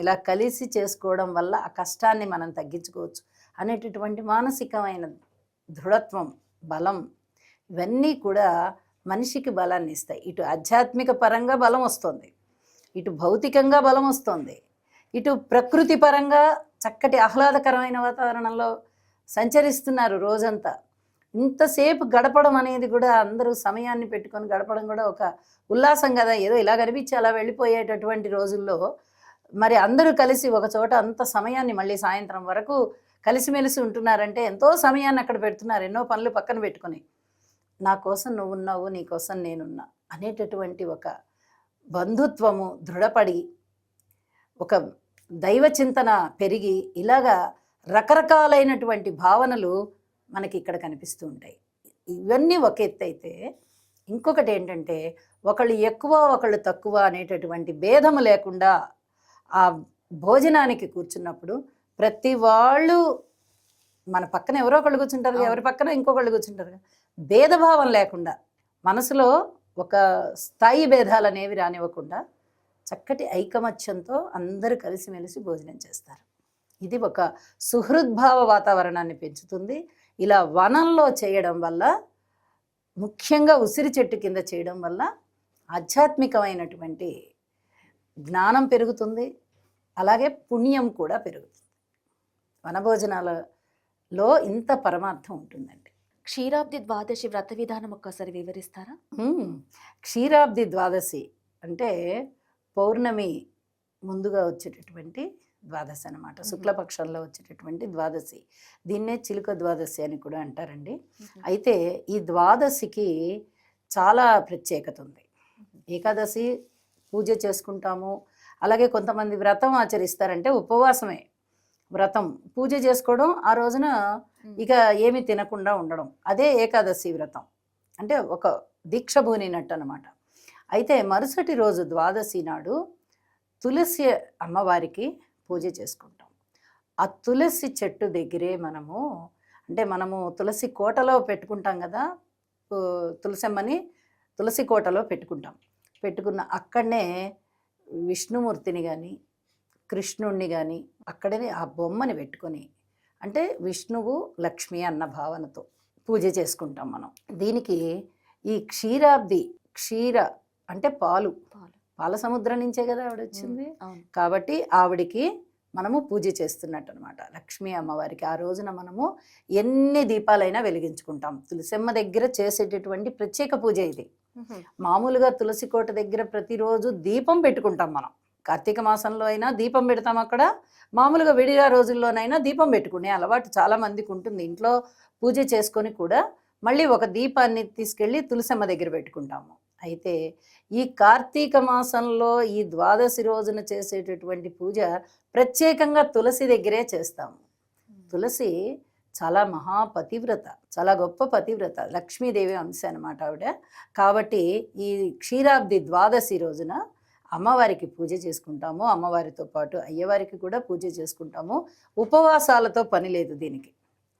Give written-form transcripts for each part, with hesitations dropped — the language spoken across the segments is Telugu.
ఇలా కలిసి చేసుకోవడం వల్ల ఆ కష్టాన్ని మనం తగ్గించుకోవచ్చు అనేటటువంటి మానసికమైన దృఢత్వం, బలం ఇవన్నీ కూడా మనిషికి బలాన్ని ఇస్తాయి. ఇటు ఆధ్యాత్మిక పరంగా బలం వస్తుంది, ఇటు భౌతికంగా బలం వస్తుంది, ఇటు ప్రకృతి పరంగా చక్కటి ఆహ్లాదకరమైన వాతావరణంలో సంచరిస్తున్నారు రోజంతా. ఇంతసేపు గడపడం అనేది కూడా అందరూ సమయాన్ని పెట్టుకొని గడపడం కూడా ఒక ఉల్లాసం కదా. ఏదో ఇలా కనిపించి అలా వెళ్ళిపోయేటటువంటి రోజుల్లో మరి అందరూ కలిసి ఒక చోట అంత సమయాన్ని మళ్ళీ సాయంత్రం వరకు కలిసిమెలిసి ఉంటున్నారంటే ఎంతో సమయాన్ని అక్కడ పెడుతున్నారు, ఎన్నో పనులు పక్కన పెట్టుకొని. నా కోసం నువ్వు ఉన్నావు, నీ కోసం నేనున్నా అనేటటువంటి ఒక బంధుత్వము దృఢపడి, ఒక దైవ చింతన పెరిగి, ఇలాగా రకరకాలైనటువంటి భావనలు మనకి ఇక్కడ కనిపిస్తూ ఉంటాయి. ఇవన్నీ ఒక ఎత్తు అయితే, ఇంకొకటి ఏంటంటే ఒకళ్ళు ఎక్కువ ఒకళ్ళు తక్కువ అనేటటువంటి భేదము లేకుండా ఆ భోజనానికి కూర్చున్నప్పుడు ప్రతి వాళ్ళు మన పక్కన ఎవరో ఒకళ్ళు కూర్చుంటారు, ఎవరి పక్కన ఇంకొకళ్ళు కూర్చుంటారు. భేదభావం లేకుండా, మనసులో ఒక స్థాయి భేదాలు అనేవి రానివ్వకుండా చక్కటి ఐకమత్యంతో అందరూ కలిసిమెలిసి భోజనం చేస్తారు. ఇది ఒక సుహృద్భావ వాతావరణాన్ని పెంచుతుంది. ఇలా వనంలో చేయడం వల్ల, ముఖ్యంగా ఉసిరి చెట్టు కింద చేయడం వల్ల ఆధ్యాత్మికమైనటువంటి జ్ఞానం పెరుగుతుంది, అలాగే పుణ్యం కూడా పెరుగుతుంది. వనభోజనాలలో ఇంత పరమార్థం ఉంటుందండి. క్షీరాబ్ది ద్వాదశి వ్రత విధానం ఒక్కసారి వివరిస్తారా? క్షీరాబ్ది ద్వాదశి అంటే పౌర్ణమి ముందుగా వచ్చేటటువంటి ద్వాదశి అనమాట. శుక్లపక్షంలో వచ్చేటటువంటి ద్వాదశి. దీన్నే చిలుక ద్వాదశి అని కూడా అంటారండి. అయితే ఈ ద్వాదశికి చాలా ప్రత్యేకత ఉంది. ఏకాదశి పూజ చేసుకుంటాము, అలాగే కొంతమంది వ్రతం ఆచరిస్తారంటే ఉపవాసమే వ్రతం, పూజ చేసుకోవడం, ఆ రోజున ఇక ఏమి తినకుండా ఉండడం, అదే ఏకాదశి వ్రతం. అంటే ఒక దీక్ష భూనినట్టు అనమాట. అయితే మరుసటి రోజు ద్వాదశి నాడు తులసి అమ్మవారికి పూజ చేసుకుంటాం. ఆ తులసి చెట్టు దగ్గరే మనము తులసి కోటలో పెట్టుకుంటాం కదా, తులసమ్మని తులసి కోటలో పెట్టుకున్న అక్కడనే విష్ణుమూర్తిని కానీ కృష్ణుణ్ణి కానీ అక్కడనే ఆ బొమ్మని పెట్టుకొని, అంటే విష్ణువు లక్ష్మి అన్న భావనతో పూజ చేసుకుంటాం మనం. దీనికి ఈ క్షీరాబ్ది, క్షీర అంటే పాలు, పాల సముద్రం నుంచే కదా ఆవిడ వచ్చింది. కాబట్టి ఆవిడికి మనము పూజ చేస్తున్నట్టు అనమాట, లక్ష్మీ అమ్మవారికి. ఆ రోజున మనము ఎన్ని దీపాలైనా వెలిగించుకుంటాం. తులసమ్మ దగ్గర చేసేటటువంటి ప్రత్యేక పూజ ఇది. మామూలుగా తులసి కోట దగ్గర ప్రతిరోజు దీపం పెట్టుకుంటాం మనం. కార్తీక మాసంలో అయినా దీపం పెడతాం అక్కడ, మామూలుగా విడిగా రోజుల్లోనైనా దీపం పెట్టుకునే అలవాటు చాలా మందికి ఉంటుంది. ఇంట్లో పూజ చేసుకొని కూడా మళ్ళీ ఒక దీపాన్ని తీసుకెళ్ళి తులసమ్మ దగ్గర పెట్టుకుంటాము. అయితే ఈ కార్తీక మాసంలో ఈ ద్వాదశి రోజున చేసేటటువంటి పూజ ప్రత్యేకంగా తులసి దగ్గరే చేస్తాము. తులసి చాలా మహాపతివ్రత, చాలా గొప్ప పతివ్రత, లక్ష్మీదేవి అంశ అనమాట ఆవిడ. కాబట్టి ఈ క్షీరాబ్ది ద్వాదశి రోజున అమ్మవారికి పూజ చేసుకుంటాము. అమ్మవారితో పాటు అయ్యవారికి కూడా పూజ చేసుకుంటాము. ఉపవాసాలతో పని లేదు దీనికి,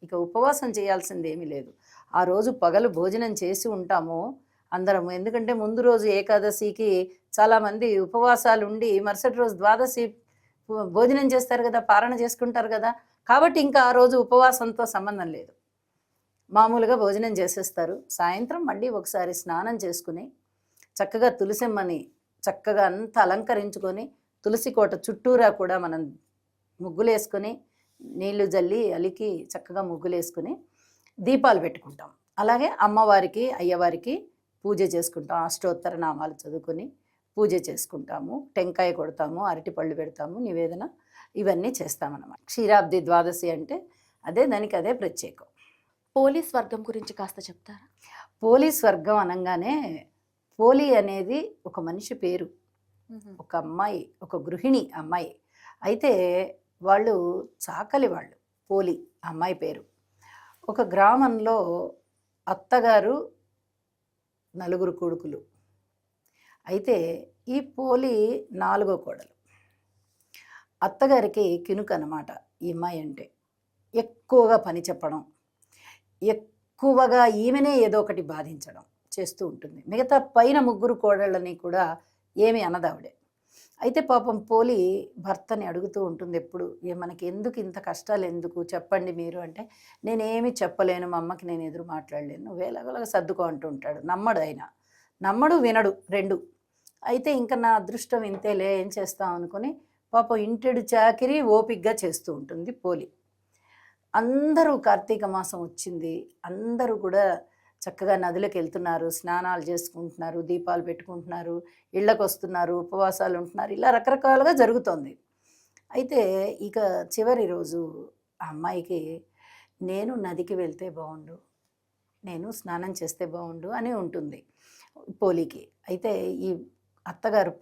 ఇక ఉపవాసం చేయాల్సింది ఏమీ లేదు. ఆ రోజు పగలు భోజనం చేసి ఉంటాము అందరము. ఎందుకంటే ముందు రోజు ఏకాదశికి చాలామంది ఉపవాసాలు ఉండి మరుసటి రోజు ద్వాదశి భోజనం చేస్తారు కదా, పారణ చేసుకుంటారు కదా. కాబట్టి ఇంకా ఆ రోజు ఉపవాసంతో సంబంధం లేదు, మామూలుగా భోజనం చేసేస్తారు. సాయంత్రం మళ్ళీ ఒకసారి స్నానం చేసుకుని చక్కగా తులసమ్మని చక్కగా అంతా అలంకరించుకొని, తులసి కోట చుట్టూరా కూడా మనం ముగ్గులు వేసుకొని, నీళ్లు జల్లి అలికి చక్కగా ముగ్గులు వేసుకుని దీపాలు పెట్టుకుంటాం. అలాగే అమ్మవారికి అయ్యవారికి పూజ చేసుకుంటాం. అష్టోత్తర నామాలు చదువుకొని పూజ చేసుకుంటాము. టెంకాయ కొడతాము, అరటిపళ్ళు పెడతాము, నివేదన ఇవన్నీ చేస్తామన్నమాట. క్షీరాబ్ది ద్వాదశి అంటే దానికి అదే ప్రత్యేకం. పోలీస్ వర్గం గురించి కాస్త చెప్తారా? పోలీస్ వర్గం అనగానే, పోలి అనేది ఒక మనిషి పేరు, ఒక అమ్మాయి, ఒక గృహిణి అమ్మాయి. అయితే వాళ్ళు చాకలి వాళ్ళు, పోలి అమ్మాయి పేరు. ఒక గ్రామంలో అత్తగారు, నలుగురు కొడుకులు. అయితే ఈ పోలి 4వ కోడలు. అత్తగారికి కినుక అన్నమాట ఈ అమ్మాయి అంటే. ఎక్కువగా పని చెప్పడం, ఎక్కువగా ఈమెనే ఏదో ఒకటి బాధించడం చేస్తూ ఉంటుంది. మిగతా పైన 3 కోడళ్ళని కూడా ఏమి అనదావిడే. అయితే పాపం పోలి భర్తని అడుగుతూ ఉంటుంది ఎప్పుడు, మనకి ఎందుకు ఇంత కష్టాలు ఎందుకు చెప్పండి మీరు అంటే, నేనేమి చెప్పలేను మా అమ్మకి, నేను ఎదురు మాట్లాడలేను, నువ్వు ఎలాగోలాగ సర్దుకో అంటూ ఉంటాడు. నమ్మడు ఆయన, నమ్మడు వినడు రెండు. అయితే ఇంకా నా అదృష్టం ఇంతేలే ఏం చేస్తాం అనుకుని పాపం ఇంటెడు చాకిరి ఓపిగ్గా చేస్తూ ఉంటుంది పోలి. అందరూ కార్తీక మాసం వచ్చింది, అందరూ కూడా చక్కగా నదులకు వెళ్తున్నారు, స్నానాలు చేసుకుంటున్నారు, దీపాలు పెట్టుకుంటున్నారు, ఇళ్ళకు వస్తున్నారు, ఉపవాసాలు ఉంటున్నారు, ఇలా రకరకాలుగా జరుగుతోంది. అయితే ఇక చివరి రోజు ఆ అమ్మాయికి, నేను నదికి వెళ్తే బాగుండు, నేను స్నానం చేస్తే బాగుండు అని ఉంటుంది పోలికి. అయితే ఈ అత్తగారు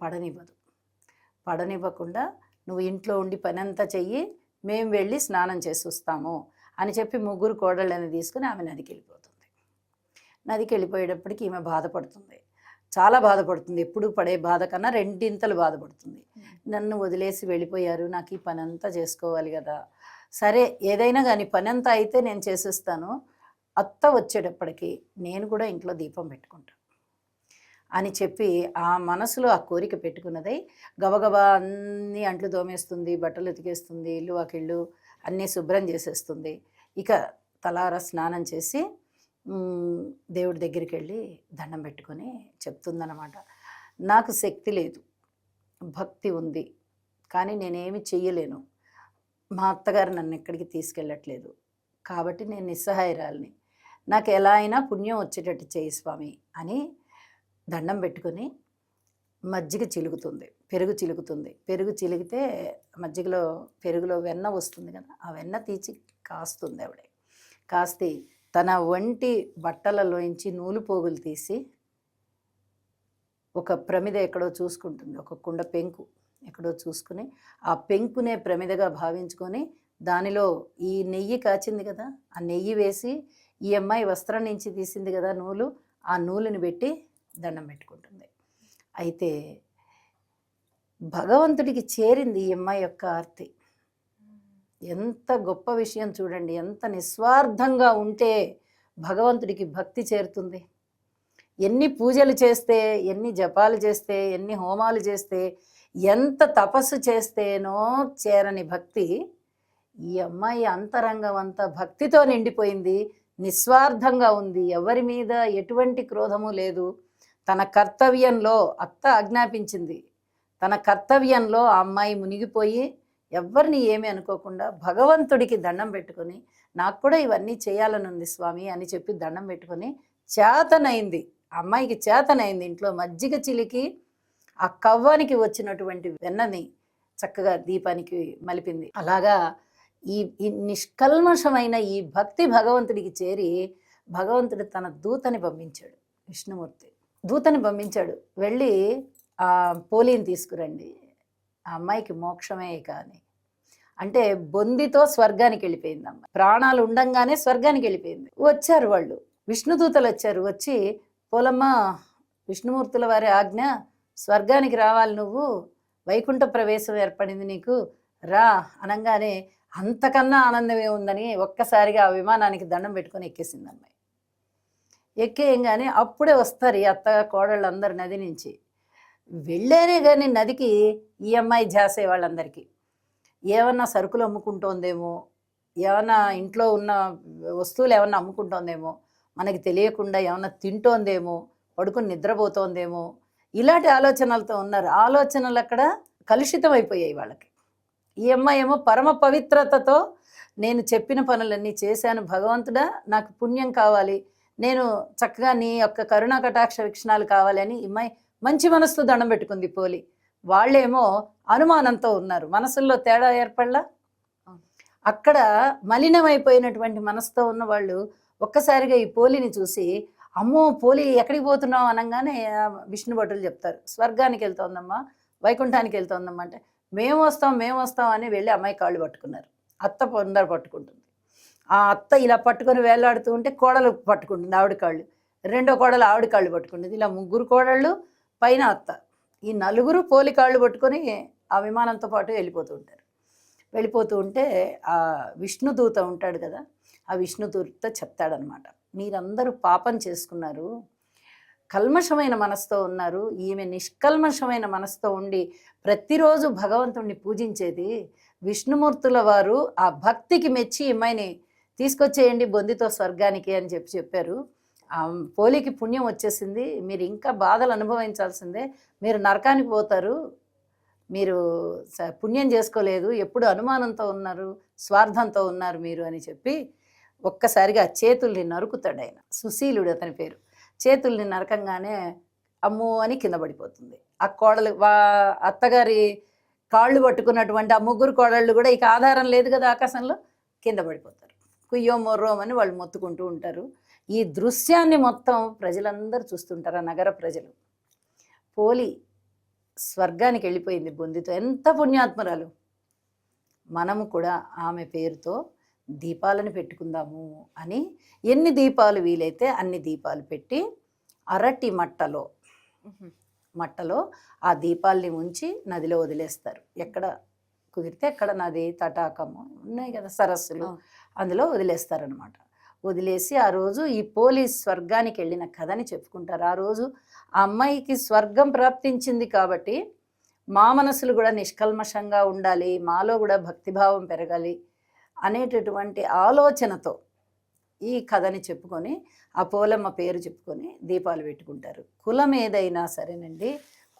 పడనివ్వకుండా, నువ్వు ఇంట్లో ఉండి పని అంతా చెయ్యి, మేము వెళ్ళి స్నానం చేసి వస్తాము అని చెప్పి ముగ్గురు కోడళ్ళని తీసుకుని ఆమె నదికి వెళ్ళిపోతుంది. నదికి వెళ్ళిపోయేటప్పటికి ఈమె బాధపడుతుంది, చాలా బాధపడుతుంది. ఎప్పుడు పడే బాధ కన్నా రెండింతలు బాధపడుతుంది. నన్ను వదిలేసి వెళ్ళిపోయారు, నాకు ఈ పని అంతా చేసుకోవాలి కదా, సరే ఏదైనా కానీ పని అంతా అయితే నేను చేసేస్తాను, అత్త వచ్చేటప్పటికి నేను కూడా ఇంట్లో దీపం పెట్టుకుంటాను అని చెప్పి ఆ మనసులో ఆ కోరిక పెట్టుకున్నదై గబగబా అన్నీ అంట్లు తోమేస్తుంది, బట్టలు ఉతికేస్తుంది, ఇల్లు వాకిళ్ళు అన్నీ శుభ్రం చేసేస్తుంది. ఇక తలారా స్నానం చేసి దేవుడి దగ్గరికి వెళ్ళి దండం పెట్టుకొని చెప్తుందన్నమాట, నాకు శక్తి లేదు, భక్తి ఉంది, కానీ నేనేమి చెయ్యలేను, మా అత్తగారు నన్ను ఎక్కడికి తీసుకెళ్ళట్లేదు, కాబట్టి నేను నిస్సహాయరాలిని, నాకు ఎలా అయినా పుణ్యం వచ్చేటట్టు చేయి స్వామి అని దండం పెట్టుకొని మజ్జిగ చిలుకుతుంది, పెరుగు చిలుకుతుంది. పెరుగు చిలికితే మజ్జిగలో పెరుగులో వెన్న వస్తుంది కదా, ఆ వెన్న తీసి కాస్తుంది ఆవిడ. కాస్తే తన వంటి బట్టలలోంచి నూలు పోగులు తీసి ఒక ప్రమిద ఎక్కడో చూసుకుంటుంది, ఒక కుండ పెంకు ఎక్కడో చూసుకుని ఆ పెంకునే ప్రమిదగా భావించుకొని దానిలో ఈ నెయ్యి కాచింది కదా, ఆ నెయ్యి వేసి ఈ అమ్మాయి వస్త్రం నుంచి తీసింది కదా నూలు, ఆ నూలుని పెట్టి దండం పెట్టుకుంటుంది. అయితే భగవంతుడికి చేరింది ఈ అమ్మాయి యొక్క ఆర్తి. ఎంత గొప్ప విషయం చూడండి, ఎంత నిస్వార్థంగా ఉంటే భగవంతుడికి భక్తి చేరుతుంది. ఎన్ని పూజలు చేస్తే, ఎన్ని జపాలు చేస్తే, ఎన్ని హోమాలు చేస్తే, ఎంత తపస్సు చేస్తేనో చేరని భక్తి ఈ అమ్మాయి అంతరంగం అంతా భక్తితో నిండిపోయింది, నిస్వార్థంగా ఉంది, ఎవరి మీద ఎటువంటి క్రోధము లేదు. తన కర్తవ్యంలో అత్త ఆజ్ఞాపించింది, తన కర్తవ్యంలో ఆ అమ్మాయి మునిగిపోయి ఎవరిని ఏమీ అనుకోకుండా భగవంతుడికి దండం పెట్టుకొని, నాకు కూడా ఇవన్నీ చేయాలని ఉంది స్వామి అని చెప్పి దండం పెట్టుకొని చేతనైంది, అమ్మాయికి చేతనైంది. ఇంట్లో మజ్జిగ చిలికి ఆ కవ్వానికి వచ్చినటువంటి వెన్నని చక్కగా దీపానికి మలిపింది. అలాగా ఈ నిష్కల్మషమైన ఈ భక్తి భగవంతుడికి చేరి భగవంతుడు తన దూతని పంపించాడు, విష్ణుమూర్తి దూతని పంపించాడు, వెళ్ళి ఆ పోలిని తీసుకురండి, ఆ అమ్మాయికి మోక్షమే కానీ అంటే బొందితో స్వర్గానికి వెళ్ళిపోయింది అమ్మాయి, ప్రాణాలు ఉండంగానే స్వర్గానికి వెళ్ళిపోయింది. వచ్చారు వాళ్ళు, విష్ణుదూతలు వచ్చారు, వచ్చి పోలమ్మ విష్ణుమూర్తుల వారి ఆజ్ఞ, స్వర్గానికి రావాలి నువ్వు, వైకుంఠ ప్రవేశం ఏర్పడింది నీకు, రా అనగానే అంతకన్నా ఆనందమే ఉందని ఒక్కసారిగా ఆ విమానానికి దండం పెట్టుకొని ఎక్కేసింది అమ్మాయి. ఎక్కేయంగానే అప్పుడే వస్తారు ఈ అత్త కోడళ్ళు అందరు నది నుంచి. వెళ్ళారే కానీ నదికి ఈ అమ్మాయి జాసే వాళ్ళందరికీ ఏమన్నా సరుకులు అమ్ముకుంటోందేమో, ఏమన్నా ఇంట్లో ఉన్న వస్తువులు ఏమన్నా అమ్ముకుంటోందేమో, మనకి తెలియకుండా ఏమన్నా తింటోందేమో, పడుకుని నిద్రపోతోందేమో, ఇలాంటి ఆలోచనలతో ఉన్నారు. ఆలోచనలు అక్కడ కలుషితం అయిపోయాయి వాళ్ళకి. ఈ అమ్మాయి ఏమో పరమ పవిత్రతతో నేను చెప్పిన పనులన్నీ చేశాను భగవంతుడా, నాకు పుణ్యం కావాలి, నేను చక్కగా నీ యొక్క కరుణా కటాక్ష వీక్షణాలు కావాలి అని ఈ అమ్మాయి మంచి మనసుతో దండం పెట్టుకుంది పోలి. వాళ్ళేమో అనుమానంతో ఉన్నారు, మనసుల్లో తేడా ఏర్పడలా. అక్కడ మలినమైపోయినటువంటి మనసుతో ఉన్న వాళ్ళు ఒక్కసారిగా ఈ పోలిని చూసి, అమ్మో పోలి ఎక్కడికి పోతున్నావు అనగానే విష్ణు భటులు చెప్తారు, స్వర్గానికి వెళ్తోందమ్మా, వైకుంఠానికి వెళ్తోందమ్మా అంటే, మేము వస్తాం అని వెళ్ళి అమ్మాయి కాళ్ళు పట్టుకున్నారు. అత్త పొందర పట్టుకుంటుంది, ఆ అత్త ఇలా పట్టుకొని వేలాడుతూ ఉంటే కోడలు పట్టుకుంటుంది ఆవిడ కాళ్ళు, రెండో కోడలు ఆవిడ కాళ్ళు పట్టుకుంటుంది, ఇలా ముగ్గురు కోడళ్ళు పైన అత్త, ఈ నలుగురు పోలి కాళ్ళు పట్టుకొని ఆ విమానంతో పాటు వెళ్ళిపోతూ ఉంటారు. వెళ్ళిపోతూ ఉంటే ఆ విష్ణుదూత ఉంటాడు కదా, ఆ విష్ణుదూత చెప్తాడనమాట, మీరందరూ పాపం చేసుకున్నారు, కల్మషమైన మనసుతో ఉన్నారు. ఈమె నిష్కల్మషమైన మనసుతో ఉండి ప్రతిరోజు భగవంతుణ్ణి పూజించేది. విష్ణుమూర్తుల వారు ఆ భక్తికి మెచ్చి ఈమెని తీసుకొచ్చేయండి బొందితో స్వర్గానికి అని చెప్పారు. ఆ పోలికి పుణ్యం వచ్చేసింది, మీరు ఇంకా బాధలు అనుభవించాల్సిందే, మీరు నరకానికి పోతారు, మీరు పుణ్యం చేసుకోలేదు, ఎప్పుడు అనుమానంతో ఉన్నారు, స్వార్థంతో ఉన్నారు మీరు అని చెప్పి ఒక్కసారిగా చేతుల్ని నరుకుతాడు ఆయన. సుశీలుడు అతని పేరు. చేతుల్ని నరకంగానే అమ్మో అని కింద పడిపోతుంది. ఆ కోడలు అత్తగారి కాళ్ళు పట్టుకున్నటువంటి ఆ ముగ్గురు కోడళ్ళు కూడా ఇక ఆధారం లేదు కదా ఆకాశంలో, కింద పడిపోతారు. కుయ్యో మొర్రోం అని వాళ్ళు మొత్తుకుంటూ ఉంటారు. ఈ దృశ్యాన్ని మొత్తం ప్రజలందరూ చూస్తుంటారు, ఆ నగర ప్రజలు. పోలి స్వర్గానికి వెళ్ళిపోయింది బొందితో. ఎంత పుణ్యాత్మరాలు. మనము కూడా ఆమె పేరుతో దీపాలను పెట్టుకుందాము అని ఎన్ని దీపాలు వీలైతే అన్ని దీపాలు పెట్టి అరటి మట్టలో ఆ దీపాల్ని ఉంచి నదిలో వదిలేస్తారు. ఎక్కడ కుదిరితే అక్కడ నది, తటాకము ఉన్నాయి కదా, సరస్సులు, అందులో వదిలేస్తారనమాట. వదిలేసి ఆ రోజు ఈ పోలీస్ స్వర్గానికి వెళ్ళిన కథని చెప్పుకుంటారు. ఆ రోజు ఆ అమ్మాయికి స్వర్గం ప్రాప్తించింది కాబట్టి మా మనసులు కూడా నిష్కల్మషంగా ఉండాలి, మాలో కూడా భక్తిభావం పెరగాలి అనేటటువంటి ఆలోచనతో ఈ కథని చెప్పుకొని ఆ పోలమ్మ పేరు చెప్పుకొని దీపాలు పెట్టుకుంటారు. కులం ఏదైనా సరేనండి,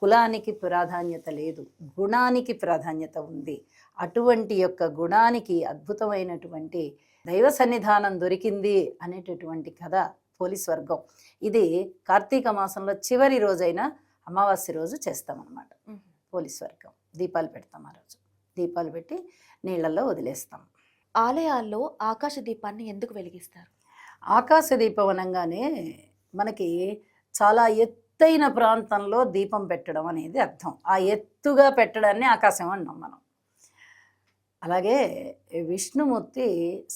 కులానికి ప్రాధాన్యత లేదు, గుణానికి ప్రాధాన్యత ఉంది. అటువంటి యొక్క గుణానికి అద్భుతమైనటువంటి దైవ సన్నిధానం దొరికింది అనేటటువంటి కథ పోలీస్ స్వర్గం. ఇది కార్తీక మాసంలో చివరి రోజైన అమావాస్య రోజు చేస్తామన్నమాట. పోలీస్ స్వర్గం దీపాలు పెడతాం. ఆ రోజు దీపాలు పెట్టి నీళ్ళల్లో వదిలేస్తాం. ఆలయాల్లో ఆకాశ దీపాన్ని ఎందుకు వెలిగిస్తారు? ఆకాశ దీపం అనగానే మనకి చాలా ఎత్తైన ప్రాంతంలో దీపం పెట్టడం అనేది అర్థం. ఆ ఎత్తుగా పెట్టడాన్ని ఆకాశం అన్నాం మనం. అలాగే విష్ణుమూర్తి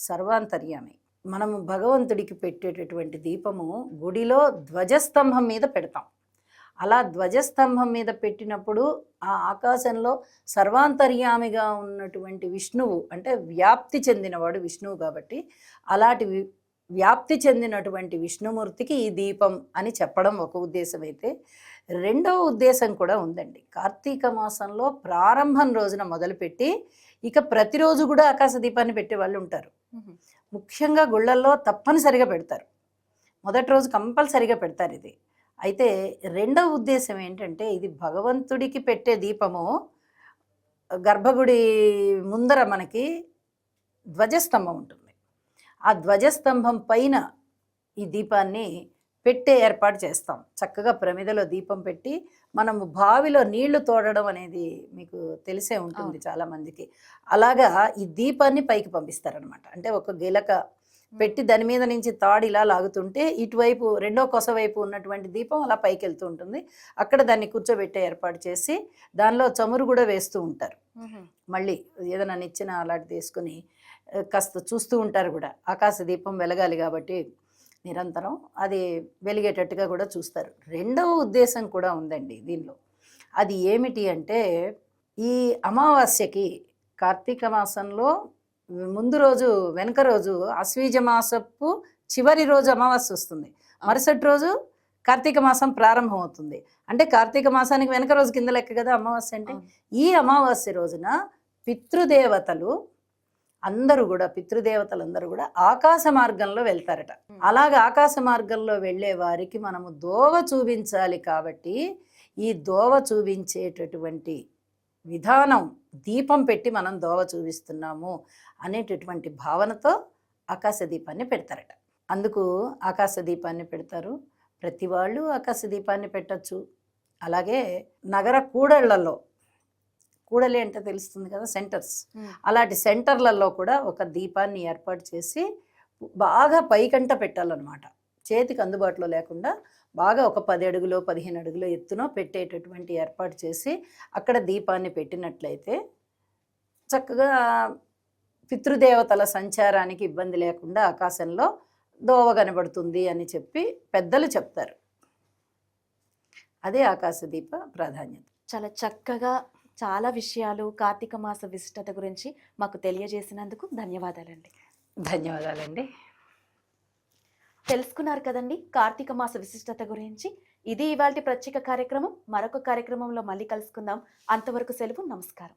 సర్వాంతర్యామి. మనము భగవంతుడికి పెట్టేటటువంటి దీపము గుడిలో ధ్వజస్తంభం మీద పెడతాం. అలా ధ్వజస్తంభం మీద పెట్టినప్పుడు ఆ ఆకాశంలో సర్వాంతర్యామిగా ఉన్నటువంటి విష్ణువు, అంటే వ్యాప్తి చెందినవాడు విష్ణువు కాబట్టి అలాంటి వ్యాప్తి చెందినటువంటి విష్ణుమూర్తికి ఈ దీపం అని చెప్పడం ఒక ఉద్దేశం అయితే, రెండవ ఉద్దేశం కూడా ఉందండి. కార్తీక మాసంలో ప్రారంభం రోజున మొదలుపెట్టి ఇక ప్రతిరోజు కూడా ఆకాశ దీపాన్ని పెట్టే వాళ్ళు ఉంటారు. ముఖ్యంగా గుళ్ళల్లో తప్పనిసరిగా పెడతారు. మొదటి రోజు కంపల్సరిగా పెడతారు ఇది. అయితే రెండవ ఉద్దేశం ఏంటంటే, ఇది భగవంతుడికి పెట్టే దీపము. గర్భగుడి ముందర మనకి ధ్వజస్తంభం ఉంటుంది. ఆ ధ్వజస్తంభం పైన ఈ దీపాన్ని పెట్టే ఏర్పాటు చేస్తాం. చక్కగా ప్రమిదలో దీపం పెట్టి మనము బావిలో నీళ్లు తోడడం అనేది మీకు తెలిసే ఉంటుంది చాలామందికి. అలాగా ఈ దీపాన్ని పైకి పంపిస్తారనమాట. అంటే ఒక గిలక పెట్టి దాని మీద నుంచి తాడు ఇలా లాగుతుంటే ఇటువైపు రెండో కొస వైపు ఉన్నటువంటి దీపం అలా పైకి వెళ్తూ ఉంటుంది. అక్కడ దాన్ని కూర్చోబెట్టే ఏర్పాటు చేసి దానిలో చమురు కూడా వేస్తూ ఉంటారు. మళ్ళీ ఏదైనా నిచ్చెన అలాంటిది తీసుకుని కాస్త చూస్తూ ఉంటారు కూడా. ఆకాశ దీపం వెలగాలి కాబట్టి నిరంతరం అది వెలిగేటట్టుగా కూడా చూస్తారు. రెండవ ఉద్దేశం కూడా ఉందండి దీనిలో. అది ఏమిటి అంటే, ఈ అమావాస్యకి కార్తీక మాసంలో ముందు రోజు వెనక రోజు ఆశ్వీజ మాసపు చివరి రోజు అమావాస్య వస్తుంది. మరుసటి రోజు కార్తీక మాసం ప్రారంభం అవుతుంది. అంటే కార్తీక మాసానికి వెనక రోజు కింద లెక్క కదా అమావాస్య అంటే. ఈ అమావాస్య రోజున పితృదేవతలు అందరూ కూడా, పితృదేవతలందరూ కూడా ఆకాశ మార్గంలో వెళ్తారట. అలాగే ఆకాశ మార్గంలో వెళ్ళే వారికి మనము దోవ చూపించాలి కాబట్టి ఈ దోవ చూపించేటటువంటి విధానం దీపం పెట్టి మనం దోవ చూపిస్తున్నాము అనేటటువంటి భావనతో ఆకాశ దీపాన్ని పెడతారట. అందుకు ఆకాశ దీపాన్ని పెడతారు. ప్రతి వాళ్ళు ఆకాశ దీపాన్ని పెట్టచ్చు. అలాగే నగర కూడళ్లలో, కూడలి అంటే తెలుస్తుంది కదా, సెంటర్స్, అలాంటి సెంటర్లలో కూడా ఒక దీపాన్ని ఏర్పాటు చేసి బాగా పైకంట పెట్టాలన్నమాట. చేతికి అందుబాటులో లేకుండా బాగా ఒక 10 అడుగులో 15 అడుగులో ఎత్తునో పెట్టేటటువంటి ఏర్పాటు చేసి అక్కడ దీపాన్ని పెట్టినట్లయితే చక్కగా పితృదేవతల సంచారానికి ఇబ్బంది లేకుండా ఆకాశంలో దోవ కనబడుతుంది అని చెప్పి పెద్దలు చెప్తారు. అదే ఆకాశ దీప ప్రాధాన్యత. చాలా చక్కగా చాలా విషయాలు కార్తీక మాస విశిష్టత గురించి మాకు తెలియజేసినందుకు ధన్యవాదాలండి. ధన్యవాదాలండి. తెలుసుకున్నారు కదండి కార్తీక మాస విశిష్టత గురించి. ఇది ఇవాల్టి ప్రత్యేక కార్యక్రమం. మరొక కార్యక్రమంలో మళ్ళీ కలుసుకుందాం. అంతవరకు సెలవు. నమస్కారం.